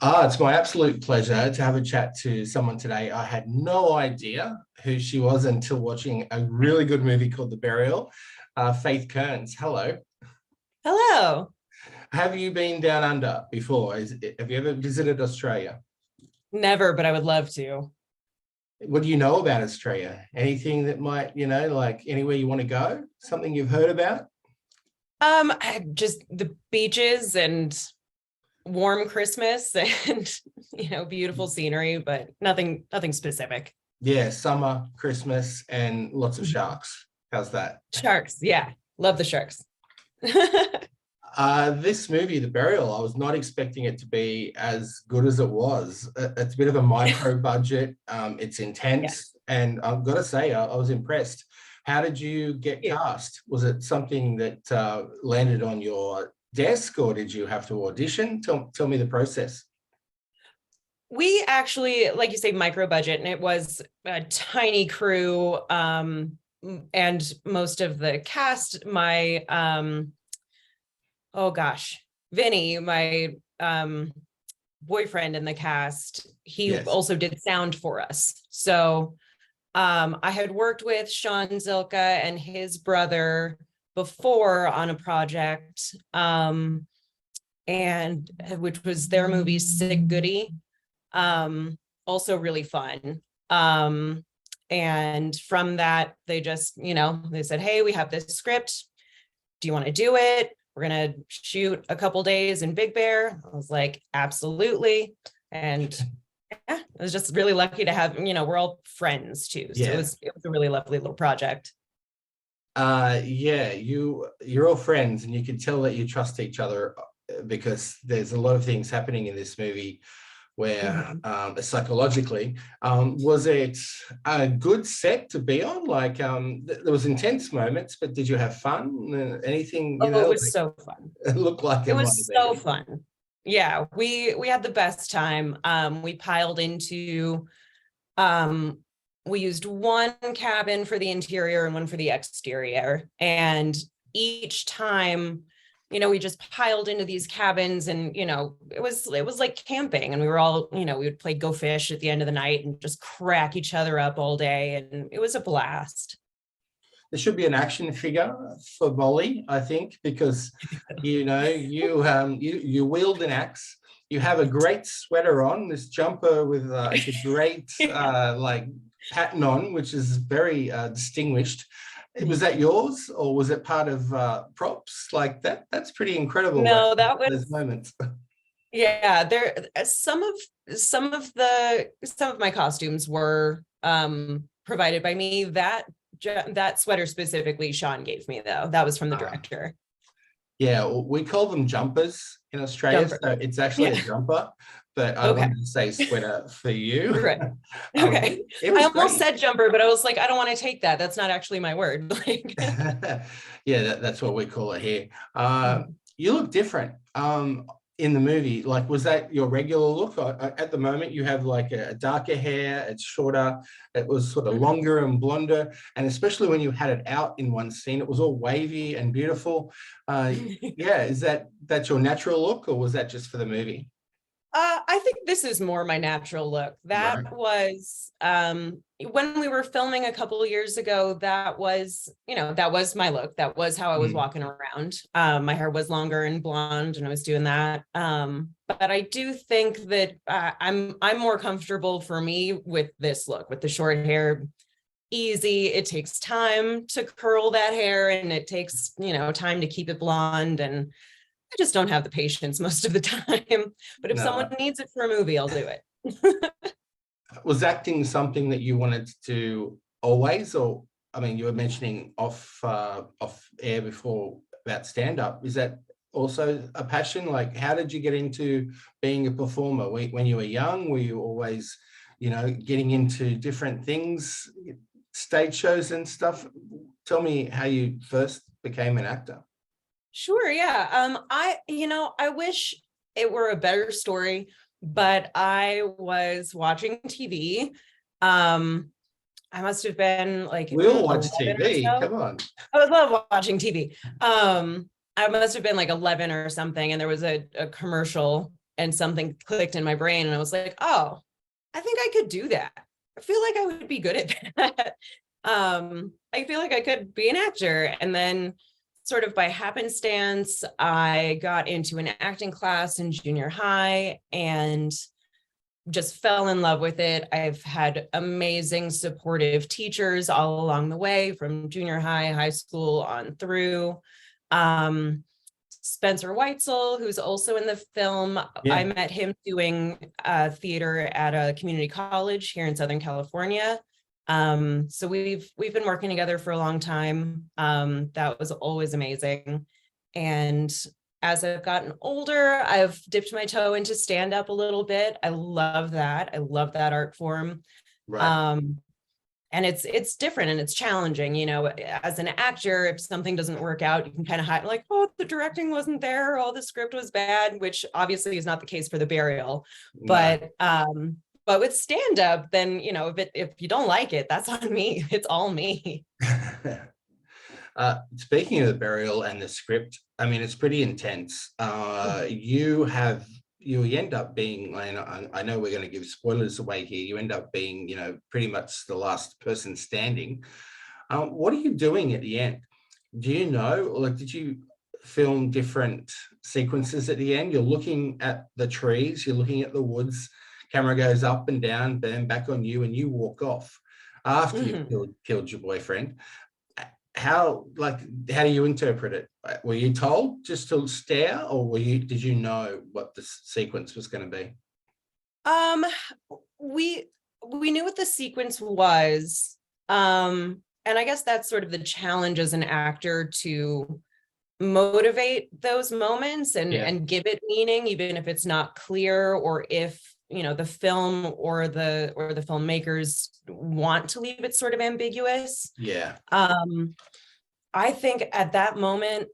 It's my absolute pleasure to have a chat to someone today. I had no idea who she was until watching a really good movie called The Burial. Faith Kearns, hello. Hello. Have you been down under before? Have you ever visited Australia? Never, but I would love to. What do you know about Australia? Anything that might, like anywhere you want to go? Something you've heard about? Just the beaches and warm Christmas and beautiful scenery, but nothing specific. Yeah, summer, Christmas, and lots of sharks. How's that? Sharks, yeah. Love the sharks. This movie, The Burial, I was not expecting it to be as good as it was. It's a bit of a micro budget. It's Yeah. intense, and I've got to say, I was impressed. How did you get Yeah. cast? Was it something that landed on your desk, or did you have to audition? Tell me the process. We actually, like you say, micro budget, and it was a tiny crew. And most of the cast, oh gosh, Vinny, my boyfriend in the cast, he Yes. also did sound for us. So I had worked with Sean Zilka and his brother before on a project, and which was their movie Sig Goody. Also really fun. And from that, they just, they said, hey, we have this script. Do you want to do it? We're going to shoot a couple days in Big Bear. I was like, absolutely. And yeah, I was just really lucky to have, we're all friends too. So Yeah. it was a really lovely little project. Yeah, you're all friends, and you can tell that you trust each other because there's a lot of things happening in this movie where psychologically, was it a good set to be on? Like, there was intense moments, but did you have fun? Anything, Oh, it was like, so fun. it looked like It it might was have so been. fun. Yeah, we had the best time. We piled into we used one cabin for the interior and one for the exterior. And each time, we just piled into these cabins, and it was like camping, and we were all, we would play go fish at the end of the night and just crack each other up all day, and it was a blast. There should be an action figure for Molly, I think, because you wield an axe. You have a great sweater on, this jumper with it's a great like pattern on, which is very distinguished. Was that yours, or was it part of props like that? That's pretty incredible. No, that Those was, moments. yeah, there some of my costumes were provided by me. That sweater specifically Sean gave me, though. That was from the director. Yeah, we call them jumpers in Australia, Jumper. so it's actually a jumper, but I Okay. wanted to say sweater for you. Right. Okay. It I was almost great. said jumper, but I was like, I don't want to take that. That's not actually my word. Like, Yeah, that's what we call it here. You look different in the movie. Like, was that your regular look? At the moment, you have like a darker hair, it's shorter, it was sort of longer and blonder. And especially when you had it out in one scene, it was all wavy and beautiful. Yeah, that's your natural look, or was that just for the movie? I think this is more my natural look. Right. That was when we were filming a couple of years ago, that was my look. That was how I was Mm. walking around. My hair was longer and blonde, and I was doing that. But I do think that I'm more comfortable for me with this look, with the short hair. Easy. It takes time to curl that hair, and it takes, time to keep it blonde, and I just don't have the patience most of the time. But if someone No. needs it for a movie, I'll do it. Was acting something that you wanted to do always, or I mean, you were mentioning off air before about stand up. Is that also a passion? Like, how did you get into being a performer? When you were young, were you always, getting into different things, stage shows and stuff? Tell me how you first became an actor. Sure, yeah. I wish it were a better story, but I was watching TV. I must have been like We all watch 11 or TV. so. Come on. I would love watching TV. I must have been like 11 or something, and there was a commercial and something clicked in my brain, and I was like, oh, I think I could do that. I feel like I would be good at that. I feel like I could be an actor. And then sort of by happenstance, I got into an acting class in junior high and just fell in love with it. I've had amazing supportive teachers all along the way, from junior high, high school on through. Spencer Weitzel, who's also in the film, Yeah. I met him doing theater at a community college here in Southern California. So we've been working together for a long time. That was always amazing. And as I've gotten older, I've dipped my toe into stand-up a little bit. I love that. I love that art form. Right. And it's different and it's challenging, you know, as an actor, if something doesn't work out, you can kind of hide like, oh, the directing wasn't there, oh, the script was bad, which obviously is not the case for The Burial. No. But with stand-up, then, you know, if you don't like it, that's on me. It's all me. Speaking of The Burial and the script, I mean, it's pretty intense. You end up being, and I know we're going to give spoilers away here, you end up being, you know, pretty much the last person standing. What are you doing at the end? Do you know, like, did you film different sequences at the end? You're looking at the trees, you're looking at the woods, camera goes up and down, bam, back on you, and you walk off after you've killed your boyfriend. How do you interpret it? Were you told just to stare, or did you know what the sequence was going to be? We knew what the sequence was. And I guess that's sort of the challenge as an actor, to motivate those moments and give it meaning, even if it's not clear, or if, you know, the film or the filmmakers want to leave it sort of ambiguous. Yeah. I think at that moment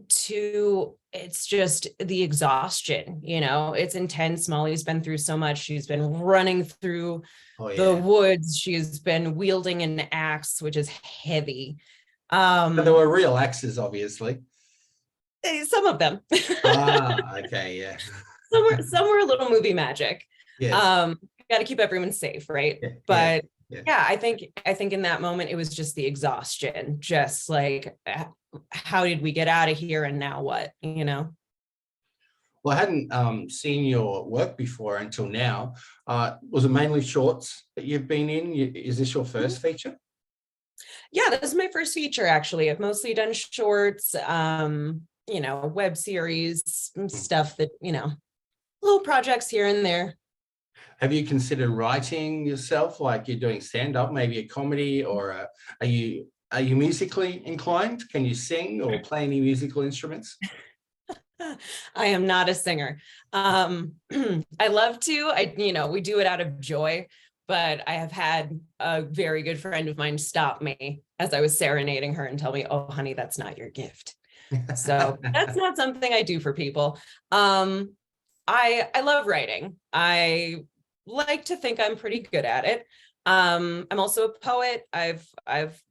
too, it's just the exhaustion, you know, it's intense. Molly's been through so much. She's been running through the woods. She's been wielding an axe, which is heavy. But there were real axes, obviously. Some of them. Okay, yeah. Some were a little movie magic. Yes. Got to keep everyone safe, right? Yeah, but yeah, I think in that moment it was just the exhaustion, just like, how did we get out of here and now what, you know? Well, I hadn't seen your work before until now. Was it mainly shorts that you've been in? Is this your first feature? Yeah, this is my first feature, actually. I've mostly done shorts, you know, web series, stuff that, you know, little projects here and there. Have you considered writing yourself, like you're doing stand-up, maybe a comedy, or are you musically inclined? Can you sing or play any musical instruments? I am not a singer. I love to. You know, we do it out of joy, but I have had a very good friend of mine stop me as I was serenading her and tell me, "Oh, honey, that's not your gift." So that's not something I do for people. I love writing. I like to think I'm pretty good at it. I'm also a poet. I've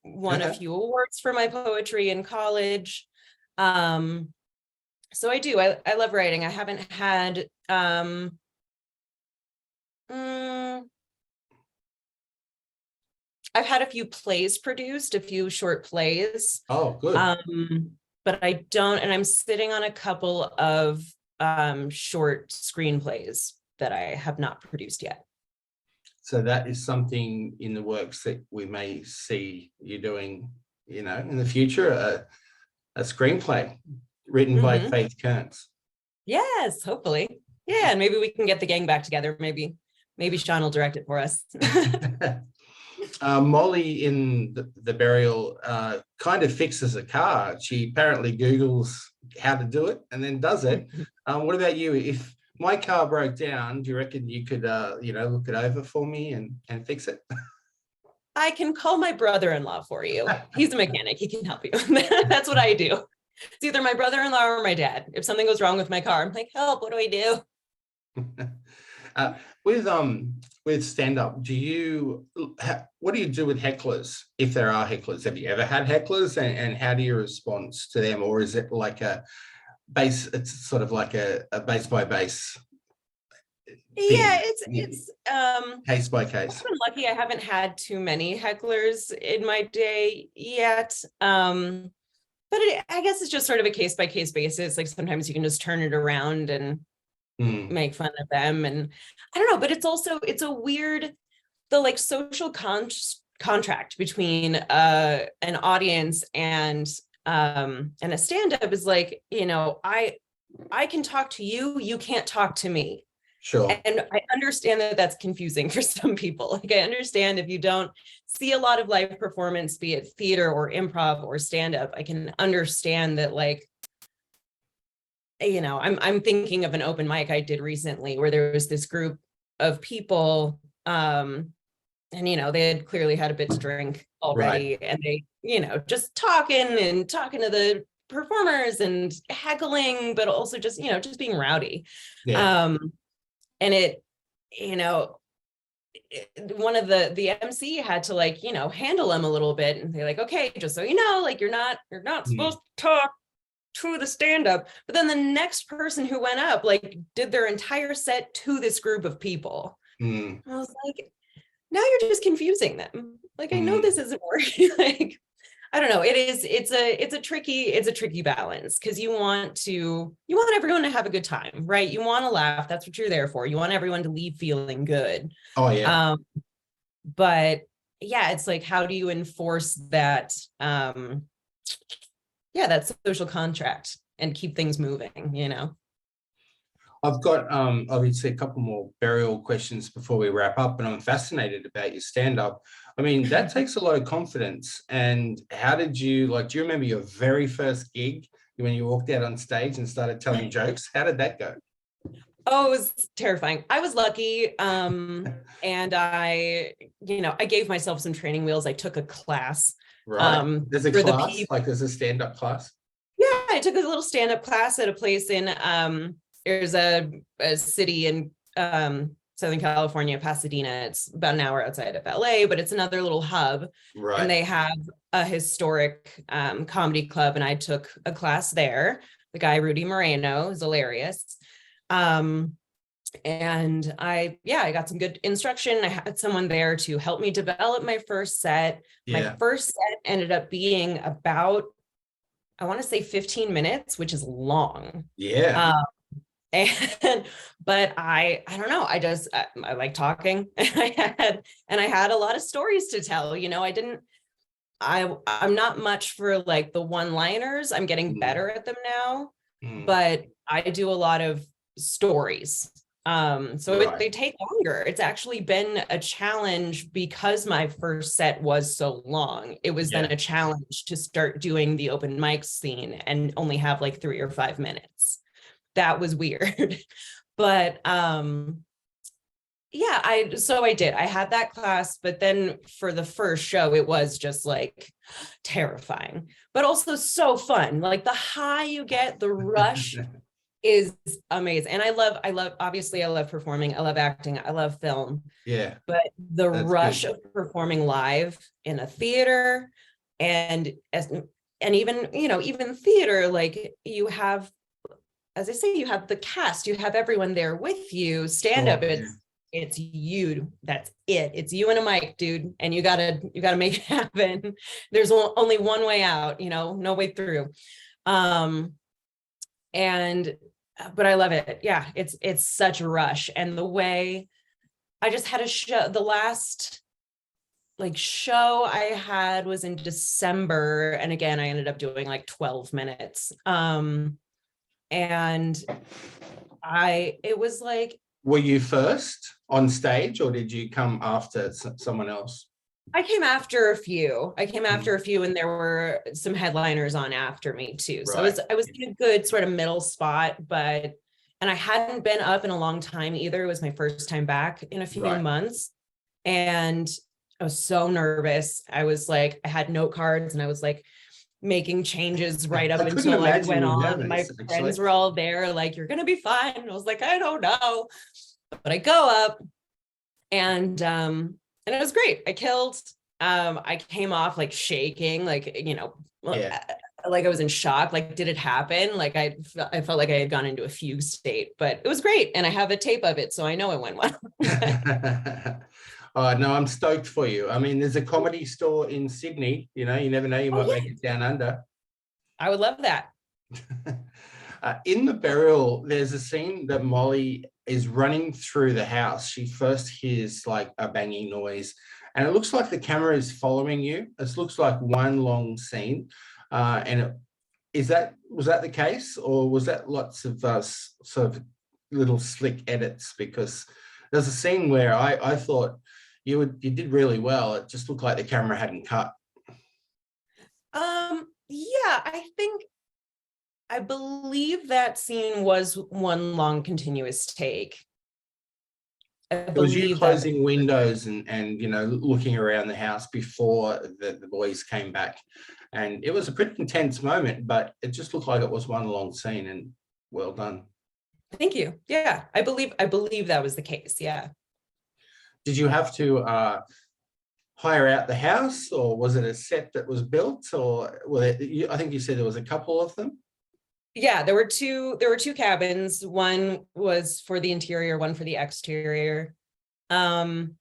won a few awards for my poetry in college. So I do. I love writing. I haven't had I've had a few plays produced, a few short plays. Oh, good. But I don't, and I'm sitting on a couple of short screenplays that I have not produced yet. So that is something in the works that we may see you doing, you know, in the future, a screenplay written by Faith Kearns. Yes, hopefully. Yeah, and maybe we can get the gang back together. Maybe Sean will direct it for us. Molly in the Burial kind of fixes a car. She apparently Googles how to do it and then does it. What about you? If my car broke down, do you reckon you could, you know, look it over for me and fix it? I can call my brother-in-law for you. He's a mechanic. He can help you. That's what I do. It's either my brother-in-law or my dad. If something goes wrong with my car, I'm like, help, what do I do? With stand-up, what do you do with hecklers, if there are hecklers? Have you ever had hecklers, and how do you respond to them? Or is it like it's sort of like a base by base Yeah, thing, it's case by case. I've been lucky. I haven't had too many hecklers in my day yet. But I guess it's just sort of a case by case basis. Like sometimes you can just turn it around and make fun of them. And I don't know, but it's a weird, the like social contract between an audience and a stand-up is like, you know, I can talk to you, you can't talk to me. Sure. And I understand that that's confusing for some people. Like I understand if you don't see a lot of live performance, be it theater or improv or stand-up, I can understand that, like, you know, I'm thinking of an open mic I did recently where there was this group of people, and you know, they had clearly had a bit to drink already, Right. and they, you know, just talking to the performers and heckling, but also just, you know, just being rowdy. Yeah. And it, you know, one of the MC had to, like, you know, handle them a little bit and say like, okay, just so you know, like you're not supposed to talk to the stand-up. But then the next person who went up like did their entire set to this group of people. I was like, now you're just confusing them. Like, I know this isn't working. Like, I don't know. It's a tricky balance, because you want everyone to have a good time, right? You want to laugh. That's what you're there for. You want everyone to leave feeling good. Oh yeah. But yeah, it's like, how do you enforce that? That social contract and keep things moving, you know? I've got obviously a couple more burial questions before we wrap up, and I'm fascinated about your stand-up. I mean, that takes a lot of confidence. And how did you, like, do you remember your very first gig when you walked out on stage and started telling jokes? How did that go? Oh, it was terrifying. I was lucky. And I gave myself some training wheels. I took a class. Right. There's a class, like there's a stand-up class? Yeah, I took a little stand-up class at a place in there's a city in Southern California, Pasadena. It's about an hour outside of LA, but it's another little hub. Right. And they have a historic comedy club, and I took a class there. The guy, Rudy Moreno, is hilarious. And I got some good instruction. I had someone there to help me develop my first set. My first set ended up being about, I want to say 15 minutes, which is long. Yeah. But I don't know. I like talking, and I had a lot of stories to tell. You know, I'm not much for like the one-liners. I'm getting better at them now, but I do a lot of stories. They take longer. It's actually been a challenge because my first set was so long. It was then a challenge to start doing the open mic scene and only have like 3 or 5 minutes. That was weird. But I did. I had that class, but then for the first show, it was just like terrifying, but also so fun. Like the high you get, the rush is amazing. And I love, obviously I love performing. I love acting. I love film. Yeah. But the rush of performing live in a theater and even, you know, even theater, like you have, as I say, you have the cast, you have everyone there with you. Stand up, it's you. That's it. It's you and a mic, dude. And you gotta make it happen. There's only one way out, you know, no way through. But I love it. Yeah, it's such a rush. And the way I just had a show, the last like show I had was in December. And again, I ended up doing like 12 minutes. And it was like, were you first on stage, or did you come after someone else? I came after a few. And there were some headliners on after me too. So I was in a good sort of middle spot, and I hadn't been up in a long time either. It was my first time back in a few months. And I was so nervous. I was like, I had note cards and I was like making changes right up until I went on. My friends were all there, like, you're gonna be fine. And I was like, I don't know. But I go up and it was great. I killed. I came off like shaking, like, you know, like I was in shock. Like, did it happen? Like I felt like I had gone into a fugue state, but it was great. And I have a tape of it, so I know it went well. Oh, no, I'm stoked for you. I mean, there's a comedy store in Sydney, you know, you never know, you Oh might make yeah, it down under. I would love that. In The Burial, there's a scene that Molly is running through the house. She first hears like a banging noise, and it looks like the camera is following you. It looks like one long scene. Was that the case, or was that lots of sort of little slick edits? Because there's a scene where I thought you did really well. It just looked like the camera hadn't cut. Yeah, I believe that scene was one long continuous take. I It was you believe that. closing windows and you know, looking around the house before the boys came back. And it was a pretty intense moment, but it just looked like it was one long scene, and well done. Thank you. Yeah, I believe that was the case. Yeah. Did you have to hire out the house, or was it a set that was built, or I think you said there was a couple of them? Yeah, there were two cabins. One was for the interior, one for the exterior. And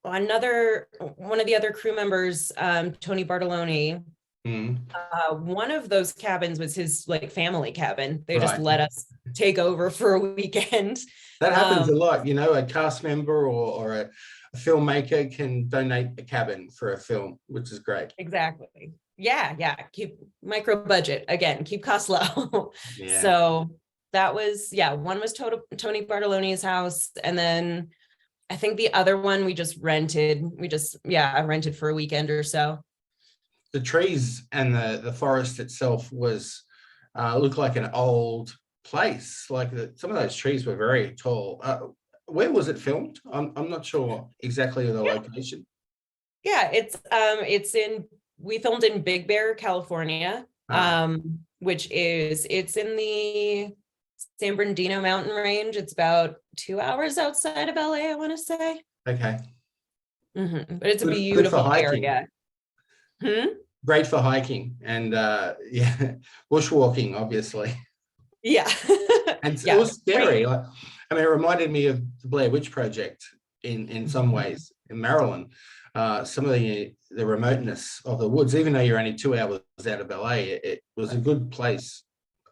one of the other crew members, Tony Bartoloni, one of those cabins was his like family cabin. They just Right. let us take over for a weekend. That happens a lot, you know, a cast member or a filmmaker can donate a cabin for a film, which is great. Exactly. Yeah. Keep micro budget again, keep costs low. Yeah. So that was, one was Tony Bartoloni's house. And then I think the other one we just rented. I rented for a weekend or so. The trees and the forest itself was looked like an old place. Like some of those trees were very tall. Where was it filmed? I'm not sure exactly the location. Yeah, we filmed in Big Bear, California, which it's in the San Bernardino mountain range. It's about 2 hours outside of LA, I want to say. Okay. But it's a Good beautiful for hiking. area. Great for hiking and bushwalking, obviously. Yeah. And it was scary. Like, I mean, it reminded me of the Blair Witch Project in some ways in Maryland. Some of the remoteness of the woods, even though you're only 2 hours out of LA, it was a good place,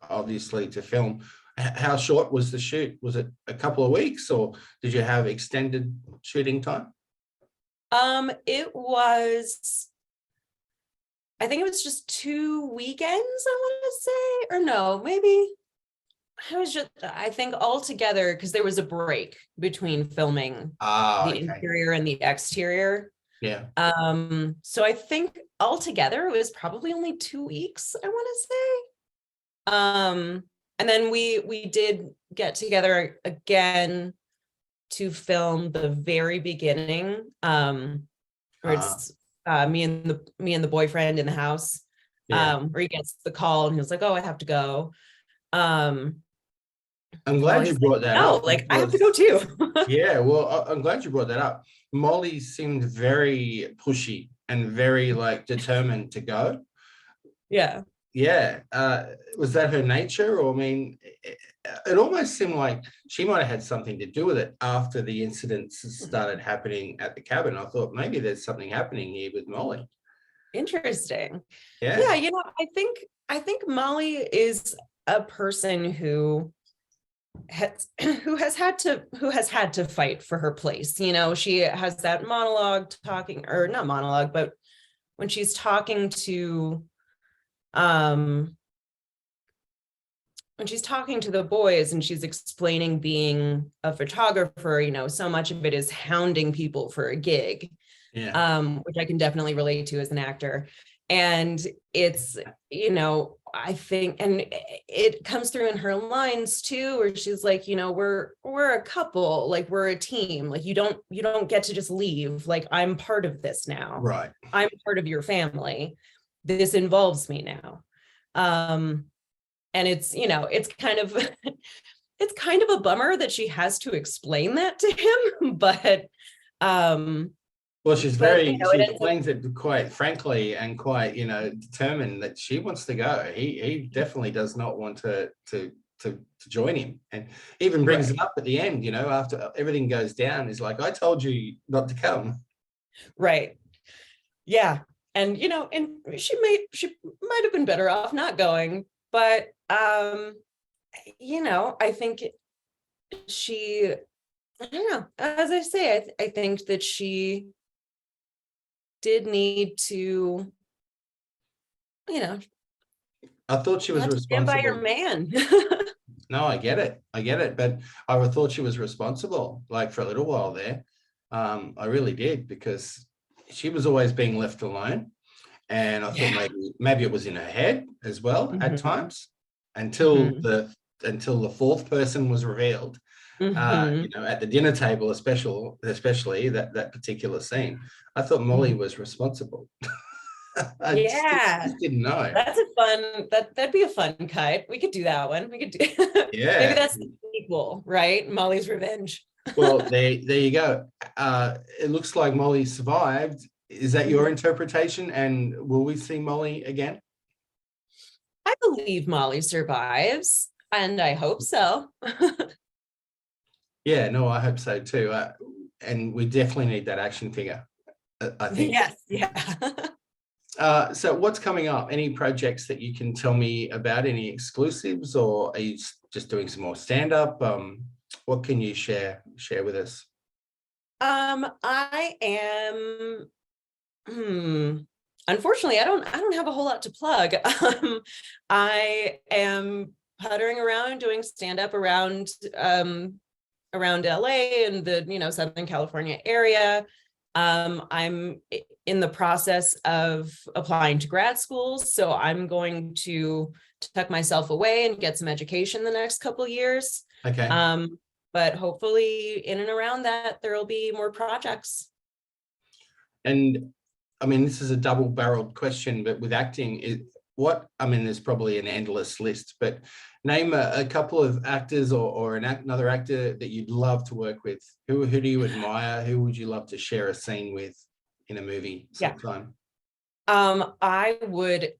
obviously, to film. How short was the shoot? Was it a couple of weeks, or did you have extended shooting time? I think it was just 2 weekends, I want to say, or no, maybe I think altogether, because there was a break between filming the interior and the exterior. Yeah. So I think altogether it was probably only 2 weeks, I want to say. And then we did get together again to film the very beginning, where it's me and the boyfriend in the house, where he gets the call and he was like, "Oh, I have to go." I'm glad you brought that up. Like, I have to go too. Yeah, well, I'm glad you brought that up. Molly seemed very pushy and very like determined to go. Yeah. Yeah. Was that her nature? Or I mean, it almost seemed like she might have had something to do with it after the incidents started happening at the cabin. I thought maybe there's something happening here with Molly. Interesting. Yeah. Yeah, I think Molly is a person who has had to fight for her place. You know, she has that monologue talking, or not monologue, but when she's talking to the boys and she's explaining being a photographer, you know, so much of it is hounding people for a gig. Yeah. Which I can definitely relate to as an actor. And it's, you know, I think, and it comes through in her lines too, where she's like, you know, we're a couple, like we're a team, like you don't get to just leave. Like, I'm part of this now. Right. I'm part of your family. This involves me now. And it's, you know, it's kind of a bummer that she has to explain that to him, but Well, she's But very, you know, she it ends up explains it quite frankly and quite, determined that she wants to go. He definitely does not want to join him, and even brings right, it up at the end, after everything goes down, is like, I told you not to come. right. Yeah. And and she might have been better off not going, but I think she, I don't know, as I say, I think that she did need to, you know, I thought she you was have to stand by your responsible. man. No, I get it, but I would thought she was responsible, like for a little while there. I really did, because she was always being left alone. And I thought Yeah. maybe it was in her head as well at Hmm. times, until Hmm. the fourth person was revealed. Hmm. At the dinner table, especially that particular scene. I thought Molly Hmm. was responsible. I Yeah. just didn't know. That's a fun, that'd be a fun cut. We could do that one. We could do maybe Yeah. that's the sequel, right? Molly's Revenge. Well, there you go. It looks like Molly survived. Is that your Mhm. interpretation? And will we see Molly again? I believe Molly survives, and I hope so. Yeah, no, I hope so too. And we definitely need that action figure, I think. Yes, yeah. So what's coming up? Any projects that you can tell me about? Any exclusives, or are you just doing some more stand-up? What can you share with us? I am unfortunately, I don't have a whole lot to plug. I am puttering around doing stand-up around LA and the Southern California area. I'm in the process of applying to grad schools, so I'm going to tuck myself away and get some education the next couple of years. Okay. But hopefully in and around that, there will be more projects. And I mean, this is a double-barreled question, but with acting, there's probably an endless list, but name a couple of actors or another actor that you'd love to work with. Who do you admire? Who would you love to share a scene with in a movie Yeah. sometime? I would,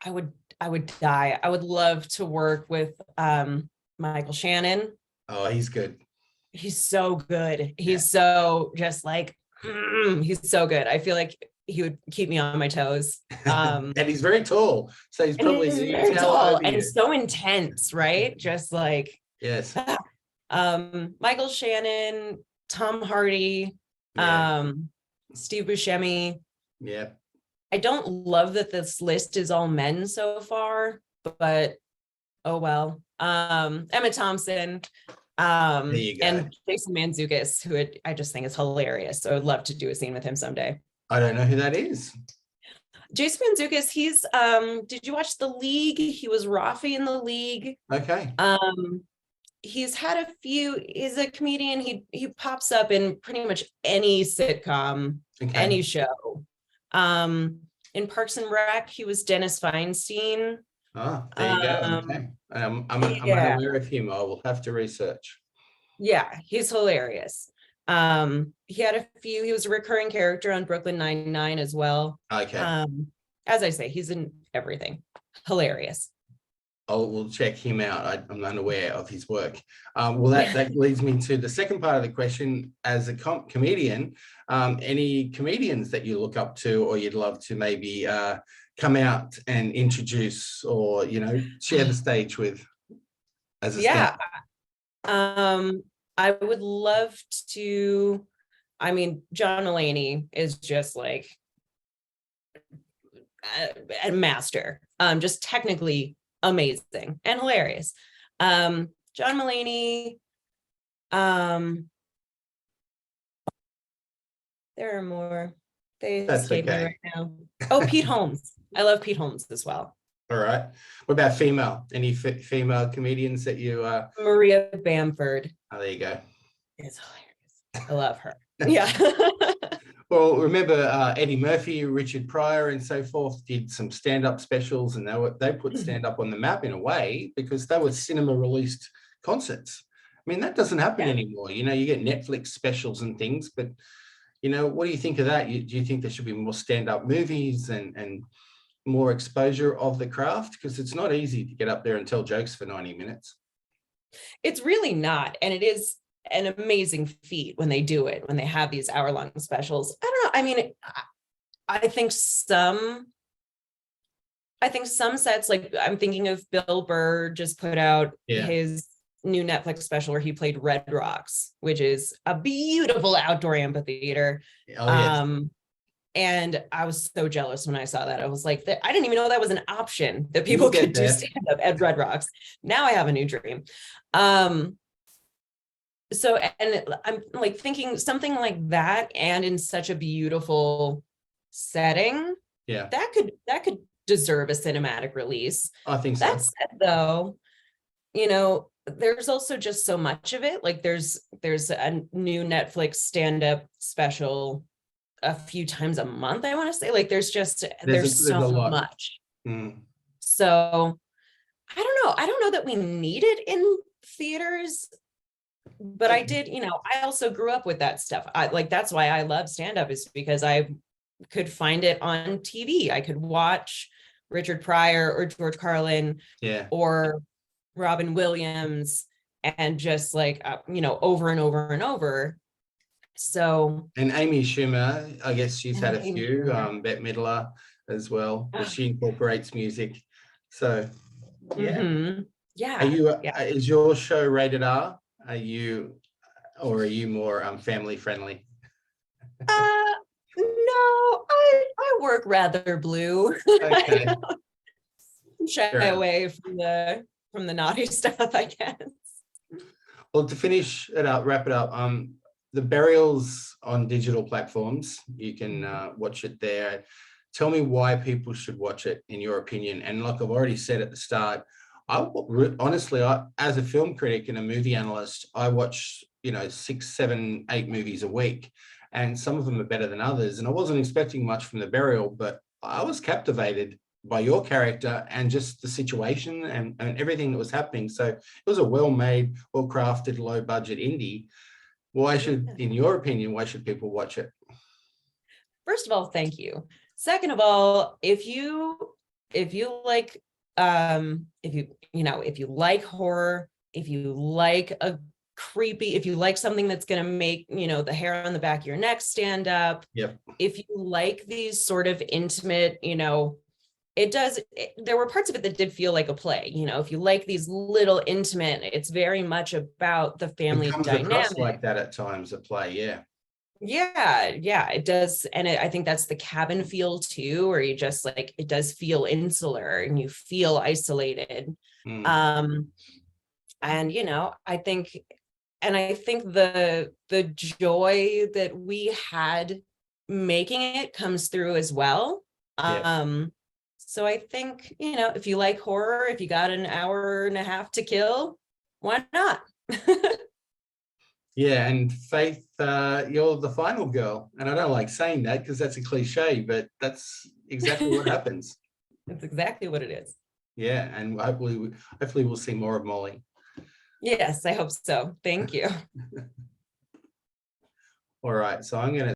I would, I would die. I would love to work with Michael Shannon. Oh, he's good. He's so good. Yeah. He's so just like, he's so good. I feel like he would keep me on my toes. And he's very tall, so he's And probably he's you very tower tall over and you. so intense, right? Just like, Yes. Michael Shannon, Tom Hardy, Yeah. Steve Buscemi. Yeah. I don't love that this list is all men so far, but oh well. Emma Thompson, There you go. and Jason Mantzoukas, I just think is hilarious. So I would love to do a scene with him someday. I don't know who that is. Jason Mantzoukas, he's did you watch The League? He was Rafi in The League. Okay. He's had a few, he's a comedian. He pops up in pretty much any sitcom, Okay. any show. In Parks and Rec, he was Dennis Feinstein. Oh, there you go. Okay. I'm Yeah, unaware of him. I will have to research. yeah, he's hilarious. He had a few, he was a recurring character on Brooklyn Nine-Nine as well. Okay. As I say, he's in everything. Hilarious. We'll check him out. I'm unaware of his work. Well, that leads me to the second part of the question. As a comedian, any comedians that you look up to, or you'd love to maybe come out and introduce, or share the stage with as a Yeah. stand? I would love to. I mean, John Mulaney is just like a master. Just technically amazing and hilarious. John Mulaney. There are more. They That's escape me okay. right now. Oh, Pete Holmes. I love Pete Holmes as well. All right. What about female? Any female comedians that you? Maria Bamford Oh, there you go. is hilarious. I love her. Yeah. Well, remember Eddie Murphy, Richard Pryor, and so forth did some stand-up specials, and they put stand-up on the map in a way, because they were cinema-released concerts. I mean, that doesn't happen Yeah. anymore. You get Netflix specials and things, but You know, what do you think of that? Do you think there should be more stand-up movies and more exposure of the craft? Because it's not easy to get up there and tell jokes for 90 minutes. It's really not. And it is an amazing feat when they do it, when they have these hour-long specials. I don't know. I mean, I think some sets, like I'm thinking of Bill Burr just put out his new Netflix special where he played Red Rocks, which is a beautiful outdoor amphitheater. Oh, yes. And I was so jealous when I saw that. I was like, I didn't even know that was an option that people We'll get could do there. stand up at Red Rocks. Now I have a new dream. So, and I'm like thinking something like that, and in such a beautiful setting, Yeah, that could deserve a cinematic release. I think so. That said, though, you know, there's also just so much of it. Like there's a new Netflix stand-up special a few times a month, I want to say. Like there's so a lot. much. So I don't know that we need it in theaters, but I did, you know, I also grew up with that stuff. That's why I love stand-up, is because I could find it on TV. I could watch Richard Pryor or George Carlin or Robin Williams and just like, you know, over and over and over. So. And Amy Schumer, I guess she's had a few, Bette Midler as well, but she incorporates music. So, yeah. Mm-hmm. Yeah. Is your show rated R? Are you more family friendly? No, I work rather blue. Okay. Shy away from the naughty stuff, I guess. Well, to wrap it up, the Burial's on digital platforms. You can watch it there. Tell me why people should watch it, in your opinion. And like I've already said at the start, honestly, as a film critic and a movie analyst, I watch, 6, 7, 8 movies a week, and some of them are better than others. And I wasn't expecting much from The Burial, but I was captivated by your character and just the situation and everything that was happening. So it was a well-made, well-crafted, low-budget indie. In your opinion, why should people watch it? First of all, thank you. Second of all, if you like, if you like horror, if you like if you like something that's going to make, the hair on the back of your neck stand up. Yep. If you like these sort of intimate, there were parts of it that did feel like a play. If you like these little intimate, it's very much about the family dynamic. Like that at times, a play. Yeah, it does. And I think that's the cabin feel too, where you just like, it does feel insular and you feel isolated. And, I think the joy that we had making it comes through as well. So I think, if you like horror, if you got an hour and a half to kill, why not? Yeah, and Faith, you're the final girl. And I don't like saying that because that's a cliche, but that's exactly what happens. That's exactly what it is. Yeah, and hopefully we'll see more of Molly. Yes, I hope so. Thank you. All right, so I'm going to